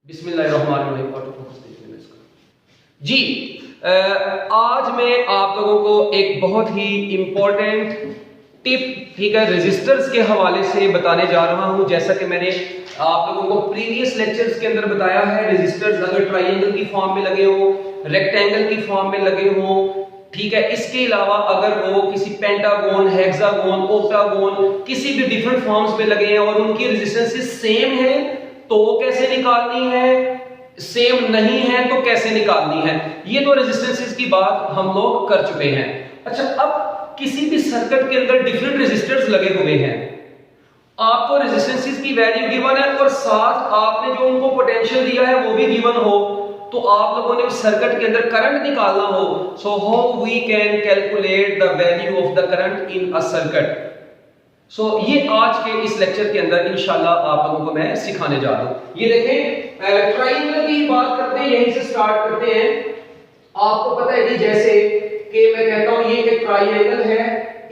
बिस्मिल्लाहिर्रहमानिर्रहीम। जी आज मैं आप लोगों को एक बहुत ही इंपॉर्टेंट टिप ठीक है रेजिस्टर्स के हवाले से बताने जा रहा हूं। जैसा कि मैंने आप लोगों को प्रीवियस लेक्चर्स के अंदर बताया है, रेजिस्टर्स अगर ट्रायंगल की फॉर्म में लगे हो, रेक्टेंगल की फॉर्म में लगे हो, ठीक है, इसके अलावा अगर वो किसी पेंटागोन, हेक्सागोन, ऑक्टागोन किसी भी डिफरेंट फॉर्म्स में लगे हैं और उनकी रेजिस्टेंसेस सेम है तो कैसे निकालनी है, सेम नहीं है तो कैसे निकालनी है, ये तो रेजिस्टेंसेस की बात हम लोग कर चुके हैं। अच्छा, अब किसी भी सर्किट के अंदर डिफरेंट रेजिस्टर्स लगे हुए हैं, आपको रेजिस्टेंसेस की वैल्यू गिवन है और साथ आपने जो उनको पोटेंशियल दिया है वो भी गिवन हो, तो आप लोगों ने उस सर्किट के अंदर करंट निकालना हो। So how we can calculate the value of the current in a circuit. So ये आज के इस लेक्चर के अंदर इंशाल्लाह आप लोगों को मैं सिखाने जा रहा हूं। ये देखें, ट्रायंगल की बात करते हैं, यहीं से स्टार्ट करते हैं। आपको पता है कि जैसे कि मैं कहता हूं ये एक ट्रायंगल है,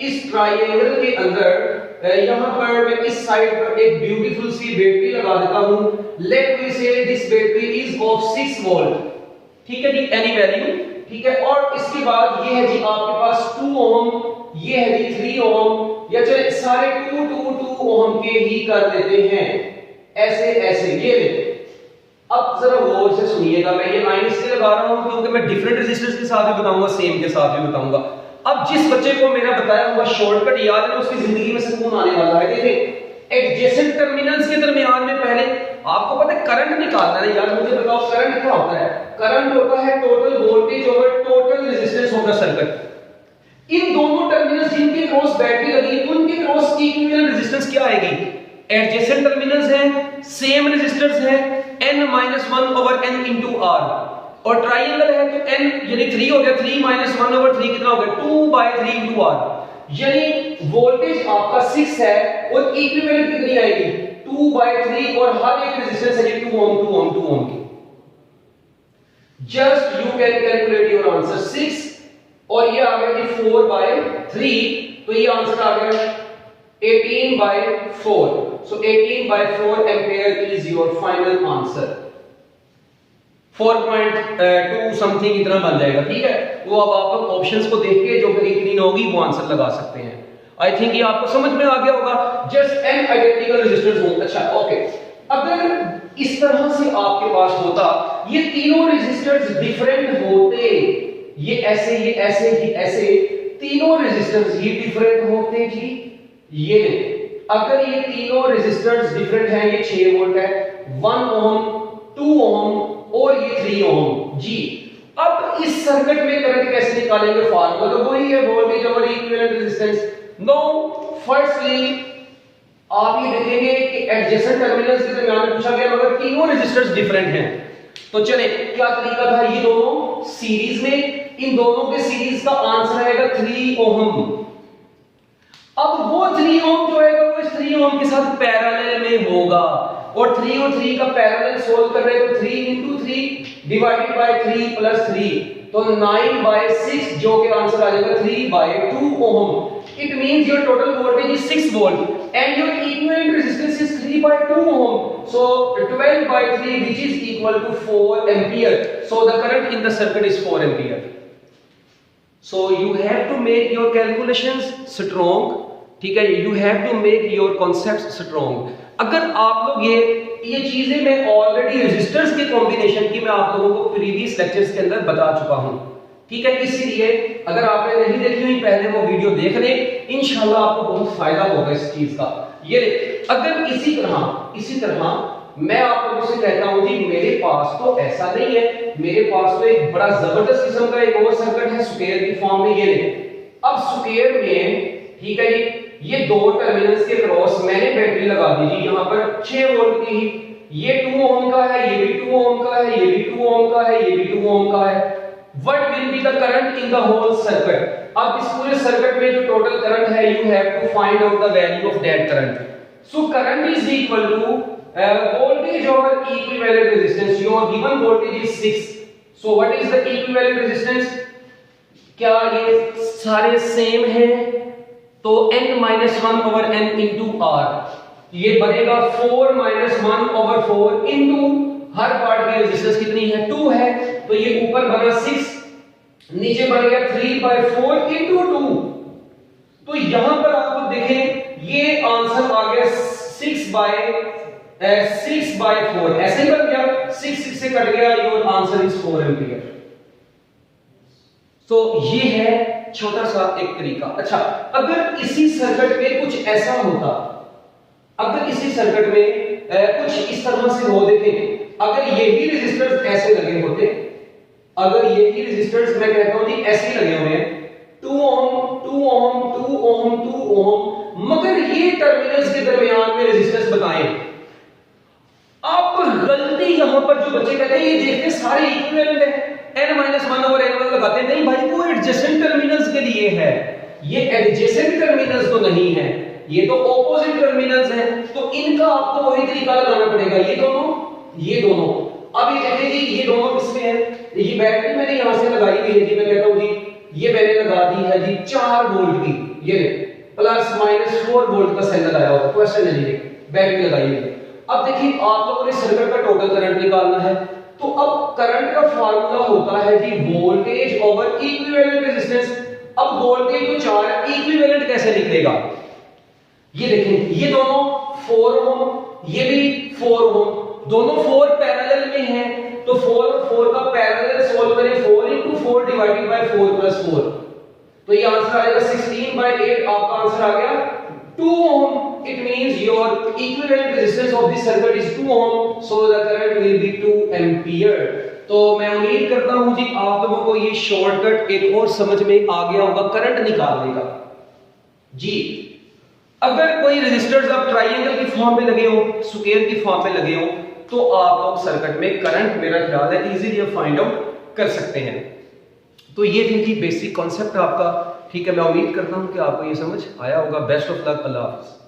इस ट्रायंगल के अंदर यहां पर मैं इस साइड पर एक ब्यूटीफुल सी बैटरी लगा देता हूं। लेट मी से this battery is of 6 volt, ठीक है जी, एनी वैल्यू, ठीक है। और इसके बाद ये है जी आपके पास 2 ओम, ये है जी 3 ओम, या चले सारे 2 ओम के ही कर देते हैं, ऐसे ऐसे ये ले। अब जरा गौर से सुनिएगा, मैं ये लाइन इसलिए लगा रहा हूं क्योंकि मैं डिफरेंट रेजिस्टर्स के साथ भी बताऊंगा, सेम के साथ भी बताऊंगा। अब जिस बच्चे को मेरा बताया हुआ शॉर्टकट याद है उसकी जिंदगी में सुकून आने वाला है। देखिए, एडजेसेंट टर्मिनल्स के दरमियान में पहले आपको पता है करंट निकालना है यार, मुझे बताओ करंट क्या होता है। करंट होता है total voltage over total resistance of the circuit. इन दोनों टर्मिनल्स जिनके क्रॉस बैटरी लगी है उनके क्रॉस की इक्विवेलेंट रेजिस्टेंस क्या आएगी। एडजेसेंट टर्मिनल्स हैं, सेम रेजिस्टर्स हैं, n-1 over n into r, और ट्रायंगल है तो n यानी 3 हो गया, 3 - 1 over 3 कितना हो गया, 2/3 into r। यानी वोल्टेज आपका 6 है और इक्विवेलेंट कितनी आएगी 2/3, और हर एक रेजिस्टेंस है 2 ओम 2 ओम 2 ओम की। Just you can calculate your answer 6 और ये आ गया जी 4/3, तो ये आंसर आ गया 18/4। So 18/4 ampere is your final answer। 4.2 something इतना बन जाएगा, ठीक है। वो अब आप लोग ऑप्शंस को देख के जो इतनी होगी वो आंसर लगा सकते हैं। आई थिंक ये आपको समझ में आ गया होगा। जस्ट n आइडेंटिकल रेजिस्टर्स हो, अच्छा ओके। अगर इस तरह से आपके पास होता, ये तीनों रेजिस्टर्स डिफरेंट होते, ये ऐसे, ये ऐसे, ये ऐसे, तीनों रेजिस्टर्स ही डिफरेंट होते जी। ये अगर ये तीनों रेजिस्टर्स डिफरेंट हैं, ये 6 वोल्ट है, 1 ओम, 2 ओम और ये 3 ओम जी। अब इस सर्किट में करंट कैसे निकालेंगे, फार्मूला तो वही है, voltage over equivalent resistance. No, firstly आप ये देखेंगे कि एडजेसेंट टर्मिनल्स के दरमियान में पूछा गया मगर तीनों रेजिस्टर्स डिफरेंट हैं, तो चले क्या तरीका था, ये दोनों सीरीज में, इन दोनों के सीरीज का आंसर आएगा 3 ओम। अब वो 3 ओम जो है वो इस 3 ओम के साथ पैरेलल में होगा, और 3 और 3 का पैरेलल सोल्व कर रहे हैं तो 3 into 3 डिवाइडेड बाय 3 प्लस 3, तो 9/6 जो के आंसर आ जाएगा 3/2 ohm. It means your total voltage is 6 volt and your equivalent resistance is 3/2 ohm, so 12/3 which is equal to 4 ampere, so the current in the circuit is 4 ampere। So you have to make your calculations strong, ठीक है, you have to make your concepts strong। अगर आप लोग ये चीजें मैं already resistors के combination की मैं आप लोगों को प्रीवियस लेक्चर्स के अंदर बता चुका हूं, ठीक है। इसीलिए अगर आपने नहीं देखी हुई पहले वो वीडियो देख लें, इंशाल्लाह आपको बहुत फायदा होगा इस चीज का। ये अगर इसी तरह मैं आप लोगों से कहता हूं जी मेरे पास तो ऐसा नहीं है, मेरे पास तो एक बड़ा जबरदस्त किस्म का एक और सर्किट है स्क्वायर की फॉर्म में। ये अब स्क्वायर में, ठीक है जी, ये दो टर्मिनल्स के क्रॉस मैंने बैटरी लगा दी जी, यहां पर 6 वोल्ट की, ये 2 ओम का है, ये भी 2 ओम का है, ये भी 2 ओम का है, ये भी 2 ओम का है। What will be the current in the whole circuit. अब इस पूरे सर्किट में जो टोटल करंट है, you have to find out the value of that current. So current is equal to voltage over equivalent resistance। your given voltage is 6, so what is the equivalent resistance। क्या ये सारे same हैं, तो n-1 over n into r, ये बनेगा 4 - 1 over 4 into हर ये ऊपर बना 6, नीचे बन गया 3/4 into 2। तो यहां पर आपको देखें ये आंसर आ गया 6/4, ऐसे ही बन गया, 6 से कट गया, योर आंसर इज 4 एम्पियर। तो ये है छोटा सा एक तरीका। अच्छा, अगर इसी सर्किट में कुछ ऐसा होता, अगर इसी सर्किट में कुछ इस तरह से हो, देखें अगर यही रेजिस्टर्स ऐसे लगे होते, अगर यही रेजिस्टर्स मैं कहता हूं जी ऐसे लगे हुए हैं 2 ओम 2 ओम 2 ओम 2 ओम, मगर ये टर्मिनल्स के दरमियान में रेजिस्टेंस बताएं। आप गलती यहां पर जो बच्चे कहते हैं ये देखते सारे इक्विवेलेंट है, n-1 और n1 लगाते हैं, नहीं भाई वो एडजेसेंट टर्मिनल्स के लिए है, ये एडजेसेंट टर्मिनल्स तो नहीं है, ये तो ऑपोजिट टर्मिनल्स हैं, तो इनका आपको वही तरीका लगाना पड़ेगा, ये दोनों। अब ये देखें जी ये दोनों किसमें है, ये बैटरी मैंने यहां से लगाई हुई है जी, मैं कहता हूं जी ये मैंने लगा दी है जी 4 वोल्ट की, ये ±4 वोल्ट का सेल लगाया होगा, क्वेश्चन है जी बैटरी लगाई हुई है। अब देखिए आप लोगों ने सर्किट का टोटल करंट निकालना है, तो अब करंट का फार्मूला होता है जी वोल्टेज ओवर इक्विवेलेंट रेजिस्टेंस। अब वोल्टेज तो 4 है, इक्विवेलेंट कैसे निकलेगा, ये देखें ये दोनों 4 ओम, ये भी 4 ओम, दोनों 4 पैरेलल में हैं, तो 4 और 4 का पैरेलल सोल्व करें, 4 into 4 divided by 4 plus 4, तो ये आंसर आएगा 16/8, आपका आंसर आ गया 2 ohm। It means your equivalent resistance of this circuit is 2 ohm, so the current will be 2 ampere। तो मैं उम्मीद करता हूं जी आप लोगों को ये शॉर्टकट एक और समझ में आ गया होगा करंट निकालने का जी। अगर कोई रेजिस्टर्स आप ट्रायंगल की फॉर्म में लगे हो, स्क्वायर की फॉर्म में लगे हो, तो आप लोग सर्किट में करंट मेरा ख्याल है इजीली फाइंड आउट कर सकते हैं। तो ये थी जी बेसिक कॉन्सेप्ट आपका, ठीक है। मैं उम्मीद करता हूं कि आपको ये समझ आया होगा। बेस्ट ऑफ लक, अल्लाह हाफिज़।